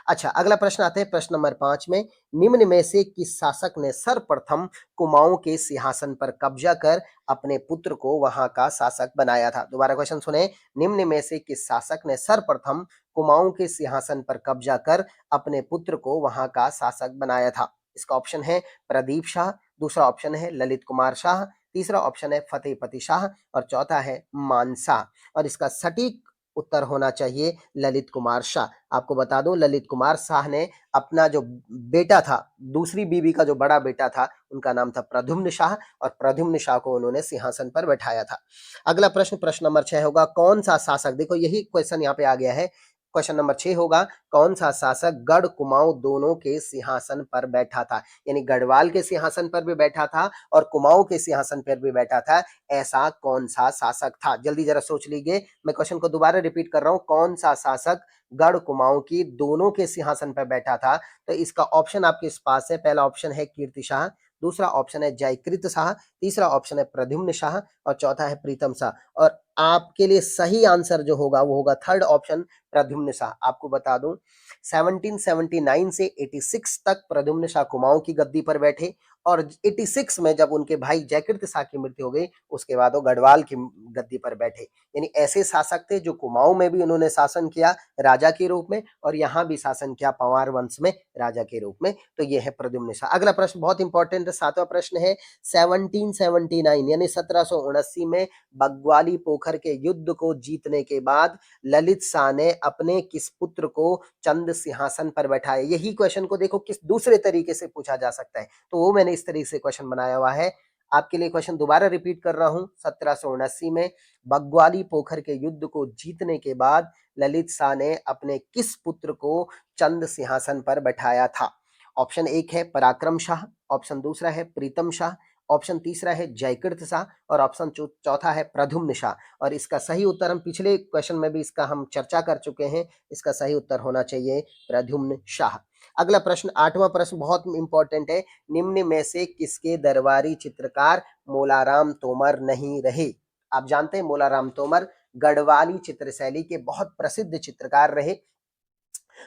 Speaker 1: अच्छा, अगला प्रश्न आता है प्रश्न नंबर 5 में, निम्न में से किस शासक ने सर्वप्रथम कुमाऊं के सिंहासन पर कब्जा कर अपने पुत्र को वहां का शासक बनाया था? दोबारा क्वेश्चन सुने, निम्न में से किस शासक ने सर्वप्रथम कुमाऊं के सिंहासन पर कब्जा कर अपने पुत्र को वहां का शासक बनाया था? इसका ऑप्शन है प्रदीप शाह, दूसरा ऑप्शन है ललित कुमार शाह, तीसरा ऑप्शन है फतेहपति शाह और चौथा है मानसा और इसका सटीक उत्तर होना चाहिए ललित कुमार शाह। आपको बता दूं, ललित कुमार शाह ने अपना जो बेटा था, दूसरी बीवी का जो बड़ा बेटा था, उनका नाम था प्रद्युम्न शाह और प्रद्युम्न शाह को उन्होंने सिंहासन पर बैठाया था। अगला प्रश्न, प्रश्न नंबर 6 होगा, कौन सा शासक, देखो यही क्वेश्चन यहाँ पे आ गया है, क्वेश्चन नंबर 6 होगा, कौन सा शासक गढ़ कुमाऊं दोनों के सिंहासन पर बैठा था? यानी गढ़वाल के सिंहासन पर भी बैठा था और कुमाऊं के सिंहासन पर भी बैठा था, ऐसा कौन सा शासक था? जल्दी जरा सोच लीजिए, मैं क्वेश्चन को दोबारा रिपीट कर रहा हूं, कौन सा शासक गढ़ कुमाऊं की दोनों के सिंहासन पर बैठा था? तो इसका ऑप्शन आपके पास है, पहला ऑप्शन है कीर्ति शाह, दूसरा ऑप्शन है जयकृत शाह, तीसरा ऑप्शन है प्रद्युम्न शाह और चौथा है प्रीतम शाह और आपके लिए सही आंसर जो होगा वो होगा थर्ड ऑप्शन प्रद्युम्न शाह। आपको बता दूं, 1779 से 86 तक प्रद्युम्न शाह कुमाऊं की गद्दी पर बैठे और 86 में जब उनके भाई जयकृत शाह की मृत्यु हो गई, उसके बाद वो गढ़वाल की गद्दी पर बैठे। यानी ऐसे शासक थे जो कुमाऊं में भी उन्होंने शासन किया राजा के रूप में और यहाँ भी शासन किया पवार वंश में राजा के रूप में। तो ये है प्रद्युम्न शाह। अगला प्रश्न बहुत इंपॉर्टेंट है, 7वां प्रश्न है, 1779 यानी 1779 में बग्वाली पोखर के युद्ध को जीतने के बाद ललित शाह ने अपने किस पुत्र को चंद सिंहासन पर बैठाया? यही क्वेश्चन को देखो किस दूसरे तरीके से पूछा जा सकता है, तो वो मैंने इस तरीके से क्वेश्चन बनाया हुआ है। आपके लिए क्वेश्चन दोबारा रिपीट कर रहा हूं, 1779 में बग्वाली पोखर के युद्ध को जीतने के बाद ललित शाह ने अपने किस पुत्र को चंद सिंहासन पर बैठाया था? ऑप्शन एक है पराक्रम शाह, ऑप्शन दूसरा है प्रीतम शाह, ऑप्शन तीसरा है जयकृत शाह और ऑप्शन चौथा है प्रद्युम्न शाह और इसका सही उत्तर, हम पिछले क्वेश्चन में भी इसका हम चर्चा कर चुके हैं, इसका सही उत्तर होना चाहिए प्रद्युम्न शाह। अगला प्रश्न, 8वां प्रश्न बहुत इंपॉर्टेंट है, निम्न में से किसके दरबारी चित्रकार मोलाराम तोमर नहीं रहे? आप जानते हैं मोलाराम तोमर गढ़वाली चित्रशैली के बहुत प्रसिद्ध चित्रकार रहे।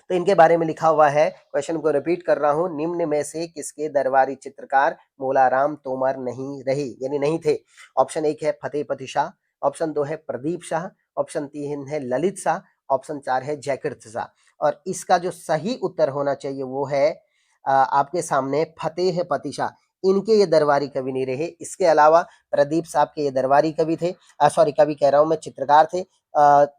Speaker 1: तो इनके बारे में लिखा हुआ है, क्वेश्चन को रिपीट कर रहा हूं, निम्न में से किसके दरबारी चित्रकार मोलाराम तोमर नहीं रहे यानी नहीं थे? ऑप्शन एक है फतेहपति शाह, ऑप्शन दो है प्रदीप शाह, ऑप्शन तीन है ललित शाह, ऑप्शन चार है जयकृत शाह और इसका जो सही उत्तर होना चाहिए वो है आपके सामने फतेहपति शाह। इनके ये दरबारी कवि नहीं रहे, इसके अलावा प्रदीप साहब के ये दरबारी कवि थे, सॉरी कवि कह रहा हूं मैं, चित्रकार थे,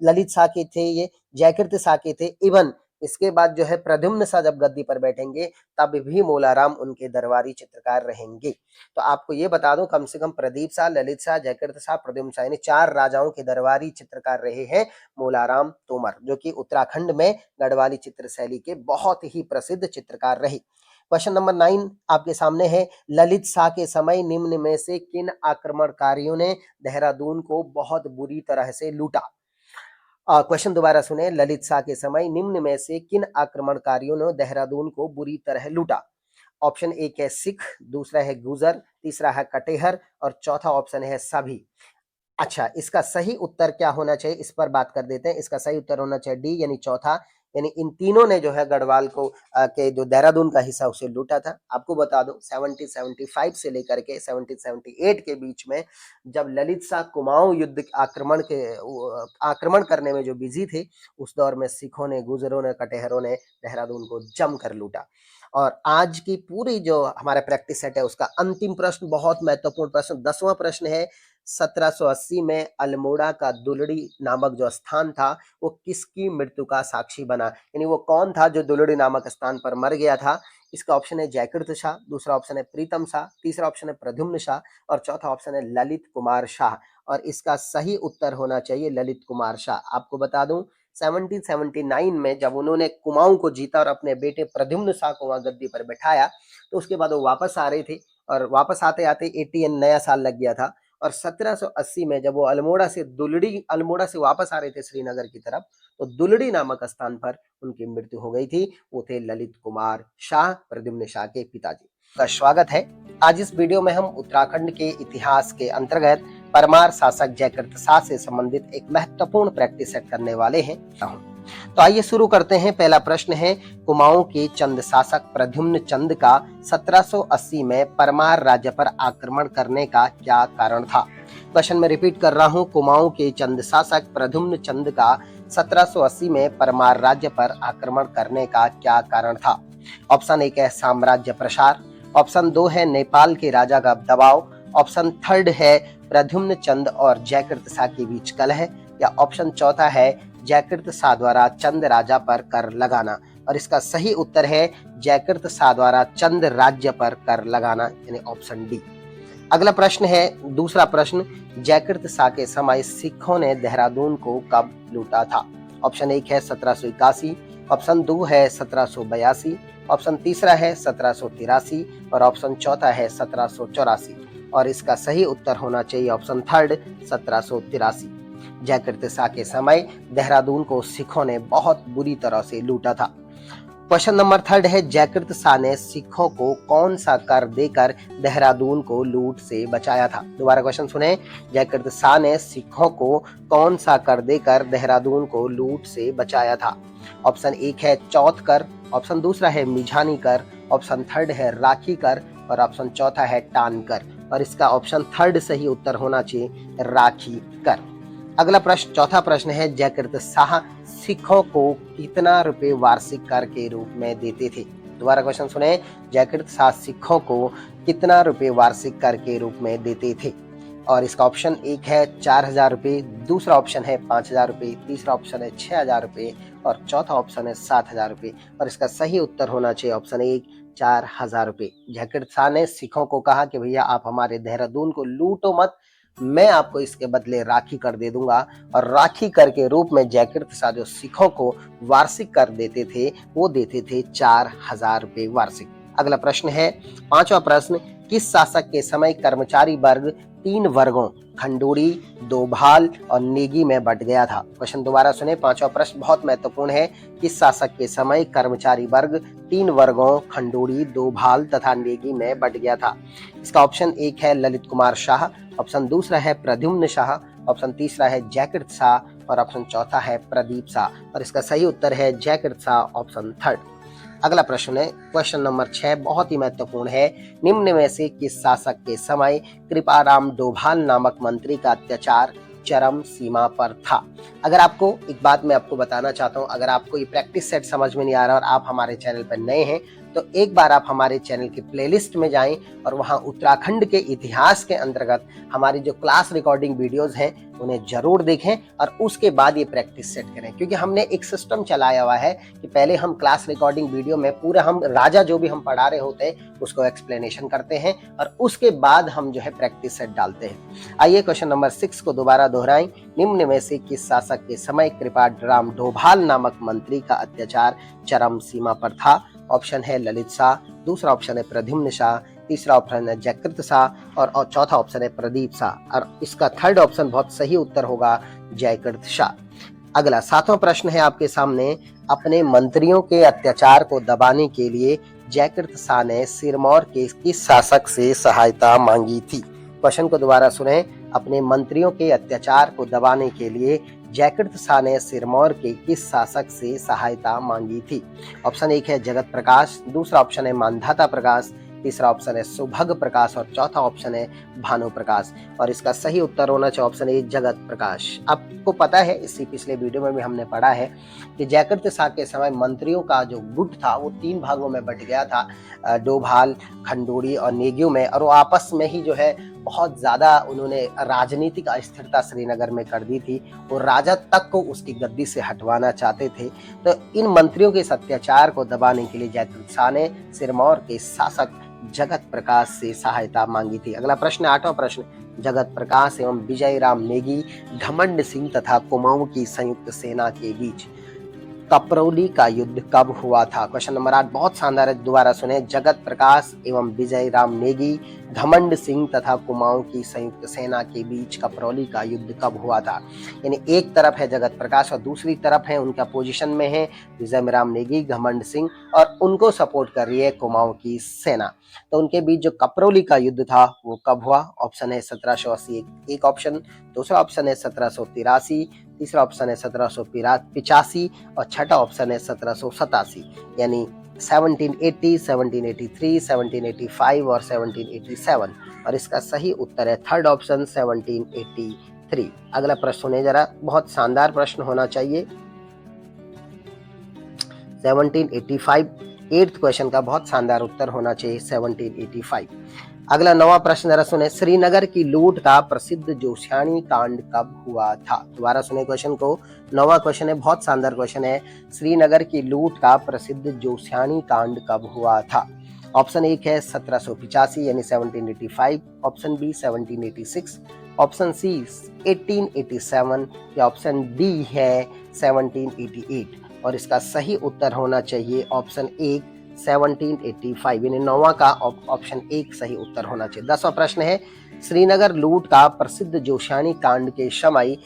Speaker 1: ललित शाह के थे, ये जयकृत शाह के थे, इवन इसके बाद जो है प्रद्युम्न शाह जब गद्दी पर बैठेंगे तब भी मोलाराम उनके दरबारी चित्रकार रहेंगे। तो आपको ये बता दूं, कम से कम प्रदीप शाह, ललित शाह, जयकृत शाह, प्रद्युम्न शाह यानी 4 राजाओं के दरबारी चित्रकार रहे हैं मोलाराम तोमर, जो कि उत्तराखंड में गढ़वाली चित्रशैली के बहुत ही प्रसिद्ध चित्रकार रहे। क्वेश्चन नंबर 9 आपके सामने है, ललित शाह के समय निम्न में से किन आक्रमणकारियों ने देहरादून को बहुत बुरी तरह से लूटा? क्वेश्चन दोबारा सुने, ललित शाह के समय निम्न में से किन आक्रमणकारियों ने देहरादून को बुरी तरह लूटा? ऑप्शन एक है सिख, दूसरा है गुजर, तीसरा है कटेहर और चौथा ऑप्शन है सभी। अच्छा, इसका सही उत्तर क्या होना चाहिए, इस पर बात कर देते हैं। इसका सही उत्तर होना चाहिए डी यानी चौथा, यानी इन तीनों ने जो है गढ़वाल को के जो देहरादून का हिस्सा उसे लूटा था। आपको बता दो 1775 से लेकर के 1778 के बीच में जब ललित शाह कुमाऊं युद्ध आक्रमण करने में जो बिजी थे, उस दौर में सिखों ने, गुजरों ने, कटेहरों ने देहरादून को जमकर लूटा। और आज की पूरी जो हमारा प्रैक्टिस सेट है उसका अंतिम प्रश्न, बहुत महत्वपूर्ण प्रश्न, 10वां प्रश्न है, 1780 में अल्मोड़ा का दुलड़ी नामक जो स्थान था वो किसकी मृत्यु का साक्षी बना? यानी वो कौन था जो दुलड़ी नामक स्थान पर मर गया था? इसका ऑप्शन है जयकृत शाह, दूसरा ऑप्शन है प्रीतम शाह, तीसरा ऑप्शन है प्रद्युम्न शाह और चौथा ऑप्शन है ललित कुमार शाह और इसका सही उत्तर होना चाहिए ललित कुमार शाह। आपको बता दूं 1779 में जब उन्होंने कुमाऊं को जीता और अपने बेटे प्रद्युम्न शाह को वहां गद्दी पर बैठाया, तो उसके बाद वो वापस आ रहे थे और वापस आते आते 80 नया साल लग गया था और 1780 में जब वो अल्मोड़ा से वापस आ रहे थे श्रीनगर की तरफ, तो दुलड़ी नामक स्थान पर उनकी मृत्यु हो गई थी। वो थे ललित कुमार शाह, प्रद्युम्न शाह के पिताजी। का स्वागत है। आज इस वीडियो में हम उत्तराखंड के इतिहास के अंतर्गत परमार शासक जयकृत शाह से संबंधित एक महत्वपूर्ण प्रैक्टिस सेट करने वाले हैं। तो आइए शुरू करते हैं। पहला प्रश्न है, कुमाऊं के चंद शासक प्रद्युम्न चंद का 1780 में परमार राज्य पर आक्रमण करने का क्या कारण था? क्वेश्चन में रिपीट कर रहा हूं, कुमाऊं के चंद शासक प्रद्युम्न चंद का 1780 में परमार राज्य पर आक्रमण करने का क्या कारण था? ऑप्शन 1 है साम्राज्य प्रसार, ऑप्शन 2 है नेपाल के राजा का दबाव, ऑप्शन 3 है प्रद्युम्न चंद और जयकृत शाह के बीच कलह, या ऑप्शन 4 है जयकृत शाह द्वारा चंद राजा पर कर लगाना। और इसका सही उत्तर है जयकृत शाह द्वारा चंद राज्य पर कर लगाना, यानी ऑप्शन डी। अगला प्रश्न है, दूसरा प्रश्न, जयकृत शाह के समय सिखों ने देहरादून को कब लूटा था? ऑप्शन 1 है 1781, ऑप्शन 2 है 1782, ऑप्शन 3 है 1783 और ऑप्शन 4 है 1784। और इसका सही उत्तर होना चाहिए ऑप्शन 3 1783। जयकृत शाह के समय देहरादून को सिखों ने बहुत बुरी तरह से लूटा था। क्वेश्चन नंबर 3 है, जयकृत शाह ने सिखों को कौन सा कर देकर देहरादून को लूट से बचाया था? दोबारा क्वेश्चन सुने, जयकृत शाह ने सिखों को कौन सा कर देकर देहरादून को लूट से बचाया था? ऑप्शन 1 है चौथ कर, ऑप्शन 2 है मिझानी कर, ऑप्शन 3 है राखी कर और ऑप्शन 4 है टान कर। और इसका ऑप्शन 3 सही उत्तर होना चाहिए राखी कर। अगला प्रश्न, चौथा प्रश्न है, जयकृत शाह सिखों को कितना रुपए वार्षिक कर के रूप में देते थे? दोबारा क्वेश्चन सुने, जयकृत शाह सिखों को कितना रुपए वार्षिक कर के रूप में देते थे? और इसका ऑप्शन 1 है 4000 रुपए, दूसरा ऑप्शन है 5000 रुपए, तीसरा ऑप्शन है 6000 रुपए और चौथा ऑप्शन है 7000 रुपए। और इसका सही उत्तर होना चाहिए ऑप्शन 1 4000 रुपए। जयकृत शाह ने सिखों को कहा कि भैया आप हमारे देहरादून को लूटो मत, मैं आपको इसके बदले राखी कर दे दूंगा। और राखी कर के रूप में जयकृत शाह जो सिखों को वार्षिक कर देते थे वो देते थे 4000 रुपए वार्षिक। अगला प्रश्न है, पांचवा प्रश्न, किस शासक के समय कर्मचारी वर्ग 3 वर्गों खंडूड़ी, दोभाल और नेगी में बंट गया था? क्वेश्चन दोबारा सुने, पांचवा प्रश्न बहुत महत्वपूर्ण है। किस शासक के समय कर्मचारी वर्ग 3 वर्गों खंडूड़ी, दोभाल तथा नेगी में बंट गया था? इसका ऑप्शन 1 है ललित कुमार शाह, ऑप्शन 2 है प्रद्युम्न शाह, ऑप्शन 3 है जयकृत शाह और ऑप्शन 4 है प्रदीप शाह। और इसका सही उत्तर है जयकृत शाह, ऑप्शन 3। अगला प्रश्न है, क्वेश्चन नंबर 6 बहुत ही महत्वपूर्ण है। निम्न में से किस शासक के समय कृपाराम डोभाल नामक मंत्री का अत्याचार चरम सीमा पर था? अगर आपको एक बात मैं आपको बताना चाहता हूं, अगर आपको ये प्रैक्टिस सेट समझ में नहीं आ रहा और आप हमारे चैनल पर नए हैं तो एक बार आप हमारे चैनल की प्लेलिस्ट में जाएं और वहां उत्तराखंड के इतिहास के अंतर्गत हमारी जो क्लास रिकॉर्डिंग वीडियोस हैं उन्हें जरूर देखें और उसके बाद ये प्रैक्टिस सेट करें। क्योंकि हमने एक सिस्टम चलाया हुआ है कि पहले हम क्लास रिकॉर्डिंग वीडियो में पूरा हम राजा जो भी हम पढ़ा रहे होते हैं उसको एक्सप्लेनेशन करते हैं और उसके बाद हम जो है प्रैक्टिस सेट डालते हैं। आइए क्वेश्चन नंबर 6 को दोबारा दोहराएं। निम्न में से किस शासक के समय कृपाराम डोभाल नामक मंत्री का अत्याचार चरम सीमा पर था? ऑप्शन है ललित शाह, दूसरा ऑप्शन है प्रद्युम्न शाह, तीसरा ऑप्शन है जयकृत शाह और चौथा ऑप्शन है प्रदीप शाह। और इसका 3rd ऑप्शन बहुत सही उत्तर होगा जयकृत शाह। अगला 7वां प्रश्न है आपके सामने, अपने मंत्रियों के अत्याचार को दबाने के लिए जयकृत शाह ने सिरमौर के किस शासक से सहायता मांगी थी? क्वेश्चन को दोबारा सुने, अपने मंत्रियों के अत्याचार को दबाने के लिए जयकृत शाह ने सिरमौर के किस शासक से सहायता मांगी थी? ऑप्शन 1 है जगत प्रकाश, दूसरा ऑप्शन है मानधाता प्रकाश, तीसरा ऑप्शन है सुभग प्रकाश और चौथा ऑप्शन है भानु प्रकाश। और इसका सही उत्तर होना चाहिए ऑप्शन ए जगत प्रकाश। आपको पता है इसी पिछले वीडियो में भी हमने पढ़ा है कि जयकृत शाह के समय मंत्रियों का जो गुट था वो 3 भागों में बट गया था, डोभाल, खंडूड़ी और नेगियों में। और वो आपस में ही जो है बहुत ज्यादा उन्होंने राजनीतिक अस्थिरता श्रीनगर में कर दी थी। वो राजा तक को उसकी गद्दी से हटवाना चाहते थे। तो इन मंत्रियों के इस अत्याचार को दबाने के लिए जयकृत शाह ने सिरमौर के शासक जगत प्रकाश से सहायता मांगी थी। अगला प्रश्न 8वां प्रश्न, जगत प्रकाश एवं विजय राम नेगी, घमंड सिंह तथा कुमाऊं की संयुक्त सेना के बीच कपरौली का युद्ध कब हुआ था? क्वेश्चन नंबर 8 बहुत शानदार है, दोबारा सुने। जगत प्रकाश एवं विजय राम नेगी, घमंड सिंह तथा कुमाऊं की संयुक्त सेना के बीच कपरौली का युद्ध कब हुआ था? यानी एक तरफ है जगत प्रकाश और दूसरी तरफ है, उनका पोजीशन में है विजय राम नेगी, घमंड सिंह, और उनको सपोर्ट कर रही है कुमाऊं की सेना। तो उनके बीच जो कपरौली का युद्ध था वो कब हुआ? ऑप्शन है 1780 एक ऑप्शन, दूसरा ऑप्शन है 1783, तीसरा ऑप्शन है 1785 और छठा ऑप्शन है 1787। यानी 1780, 1783, 1785 और 1787, और इसका सही उत्तर है थर्ड ऑप्शन 1783। अगला प्रश्न सुने जरा, बहुत शानदार प्रश्न होना चाहिए। 1785 8th क्वेश्चन का बहुत शानदार उत्तर होना चाहिए 1785। अगला 9वां प्रश्न जरा सुने। श्रीनगर की लूट का प्रसिद्ध जोशियानी कांड कब हुआ था? दोबारा सुने क्वेश्चन को, 9वां क्वेश्चन है, बहुत शानदार क्वेश्चन है। श्रीनगर की लूट का प्रसिद्ध जोशियानी कांड कब हुआ था? ऑप्शन 1 है 1785 यानी 1785, ऑप्शन बी 1786, ऑप्शन सी 1887 या ऑप्शन डी है 1788, और इसका सही उत्तर होना चाहिए ऑप्शन 1 1785, यानी 9वां का ऑप्शन 1 सही उत्तर होना चाहिए। 10वां प्रश्न है। श्रीनगर लूट का प्रसिद्ध जोशियानी कांड के समय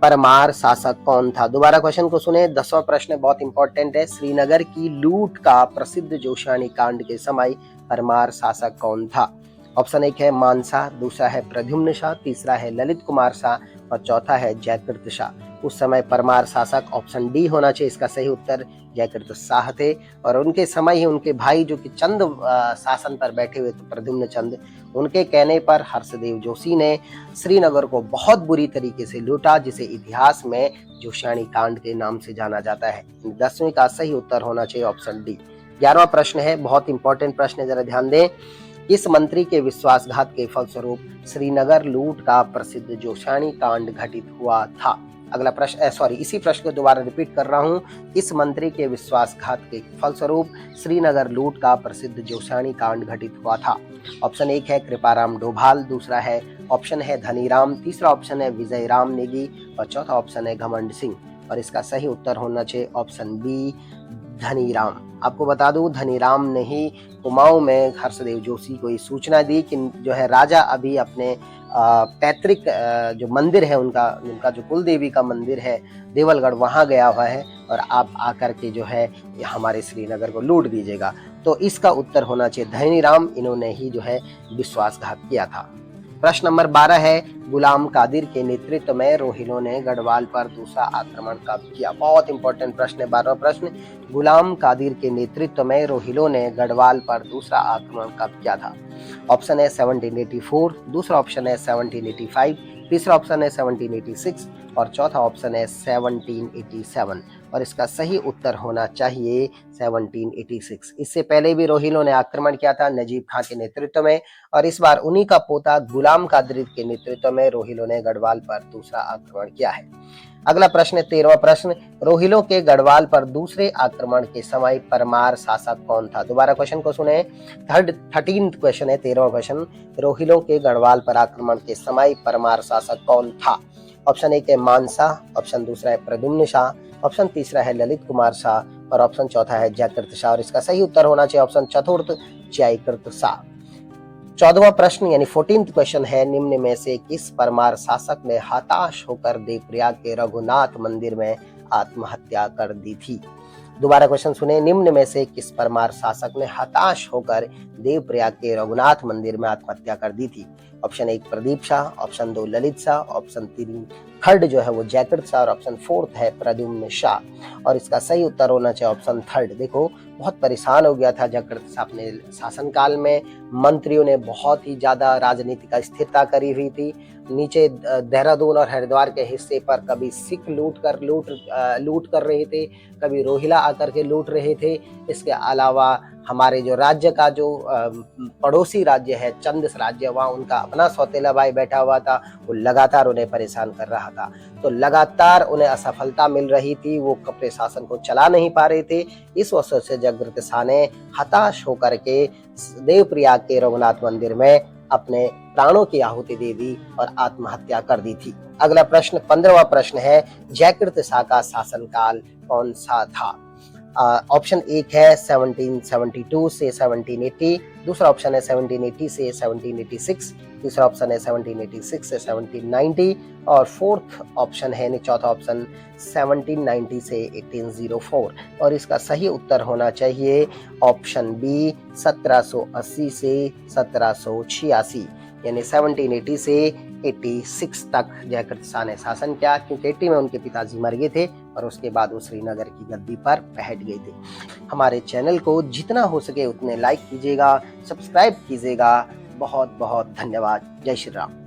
Speaker 1: परमार शासक कौन था? दोबारा क्वेश्चन को सुने, 10वां प्रश्न बहुत इंपॉर्टेंट है। श्रीनगर की लूट का प्रसिद्ध जोशियानी कांड के समय परमार शासक कौन था? ऑप्शन 1 है मानसा, दूसरा है प्रद्युम्न शाह, तीसरा है ललित कुमार शाह और चौथा है जयकृत शाह। उस समय परमार शासक ऑप्शन डी होना चाहिए, इसका सही उत्तर जयकृत शाह थे, और उनके समय ही उनके भाई जो कि चंद शासन पर बैठे हुए थे, प्रद्युम्न चंद, उनके कहने पर हर्षदेव जोशी ने श्रीनगर को बहुत बुरी तरीके से लूटा, जिसे इतिहास में जोशियानी कांड के नाम से जाना जाता है। 10वीं का सही उत्तर होना चाहिए ऑप्शन डी। 11वां प्रश्न है, बहुत इंपॉर्टेंट प्रश्न है, जरा ध्यान दें। किस मंत्री के विश्वासघात के फलस्वरूप श्रीनगर लूट का प्रसिद्ध जोशियानी कांड घटित हुआ था? अगला प्रश्न, इसी प्रश्न को दोबारा रिपीट कर रहा हूं। किस मंत्री के विश्वासघात के फलस्वरूप श्रीनगर लूट का प्रसिद्ध जोशियानी कांड घटित हुआ था? ऑप्शन 1 है कृपाराम डोभाल, दूसरा है ऑप्शन है धनीराम, तीसरा ऑप्शन है विजय राम नेगी और चौथा ऑप्शन है घमंड सिंह, और इसका सही उत्तर होना चाहिए ऑप्शन बी धनीराम। आपको बता दूं, धनीराम ने ही कुमाऊं में हर्षदेव जोशी को ये सूचना दी कि जो है राजा अभी अपने पैतृक जो मंदिर है उनका जो कुल देवी का मंदिर है देवलगढ़, वहां गया हुआ है और आप आकर के जो है हमारे श्रीनगर को लूट दीजिएगा। तो इसका उत्तर होना चाहिए धनीराम, इन्होंने ही जो है विश्वासघात किया था। प्रश्न नंबर 12 है। गुलाम कादिर के नेतृत्व में रोहिलों ने गढ़वाल पर दूसरा आक्रमण कब किया? बहुत इंपॉर्टेंट प्रश्न है 12वां प्रश्न। गुलाम कादिर के नेतृत्व में रोहिलों ने गढ़वाल पर दूसरा आक्रमण कब किया था? ऑप्शन है 1784, दूसरा ऑप्शन है 1785, तीसरा ऑप्शन है 1786 और चौथा ऑप्शन है 1787, और इसका सही उत्तर होना चाहिए 1786। इससे पहले भी रोहिलों ने आक्रमण किया था नजीब खां के नेतृत्व में, और इस बार उन्हीं का पोता गुलाम कादिर के नेतृत्व में रोहिलों ने गढ़वाल पर दूसरा आक्रमण किया है। अगला प्रश्न है 13वां प्रश्न। रोहिलों के गढ़वाल पर दूसरे आक्रमण के समय परमार शासक कौन था? दोबारा क्वेश्चन को सुने, 13th क्वेश्चन है, 13वां क्वेश्चन। रोहिलों के गढ़वाल पर आक्रमण के समय परमार शासक कौन था? ऑप्शन 1 है मानसा, ऑप्शन दूसरा है प्रद्युम्न शाह, ऑप्शन तीसरा है ललित कुमार शाह और ऑप्शन चौथा है जयकृत शाह, और इसका सही उत्तर होना चाहिए ऑप्शन चतुर्थ जयकृत शाह। 14वां प्रश्न यानी 14th क्वेश्चन है, निम्न में से किस परमार शासक ने हताश होकर देवप्रयाग के रघुनाथ मंदिर में आत्महत्या कर दी थी? दोबारा क्वेश्चन सुने, निम्न में से किस परमार शासक ने हताश होकर देवप्रयाग के रघुनाथ मंदिर में आत्महत्या कर दी थी? Option 1 Pradeep Shah, option 2 Lalit Shah, option 3 third जो है वो जयकृत शाह और ऑप्शन 4 है प्रद्युम्न शाह, और इसका सही उत्तर होना चाहिए ऑप्शन 3। देखो बहुत परेशान हो गया था जयकृत शाह अपने शासनकाल में, मंत्रियों ने बहुत ही ज्यादा राजनीतिक अस्थिरता करी हुई थी। नीचे देहरादून और हरिद्वार के हिस्से पर कभी सिख लूट कर रहे थे, कभी रोहिला आकर के लूट रहे थे। इसके अलावा हमारे जो राज्य का जो पड़ोसी राज्य है चंद राज्य, वहाँ उनका अपना सौतेला भाई बैठा हुआ था, वो लगातार उन्हें परेशान कर रहा था। तो लगातार उन्हें असफलता मिल रही थी, वो अपने शासन को चला नहीं पा रहे थे। इस वजह से जयकृत शाह ने हताश होकर के देवप्रयाग के रघुनाथ मंदिर में अपने प्राणों की आहुति दे दी और आत्महत्या कर दी थी। अगला प्रश्न 15वां प्रश्न है, जयकृत शाह का शासनकाल कौन सा था? ऑप्शन एक है 1772 से 1780, दूसरा ऑप्शन है 1780 से 1786, तीसरा ऑप्शन है 1786 से 1790 और फोर्थ ऑप्शन है, चौथा ऑप्शन 1790 से 1804। और इसका सही उत्तर होना चाहिए ऑप्शन बी 1780 से 1786, यानी 1780 से 86 तक जयकृत शाह ने शासन किया, क्योंकि 80 में उनके पिताजी मर गए थे और उसके बाद वो श्रीनगर की गद्दी पर बैठ गए थे। हमारे चैनल को जितना हो सके उतने लाइक कीजिएगा, सब्सक्राइब कीजिएगा। बहुत बहुत धन्यवाद। जय श्री राम।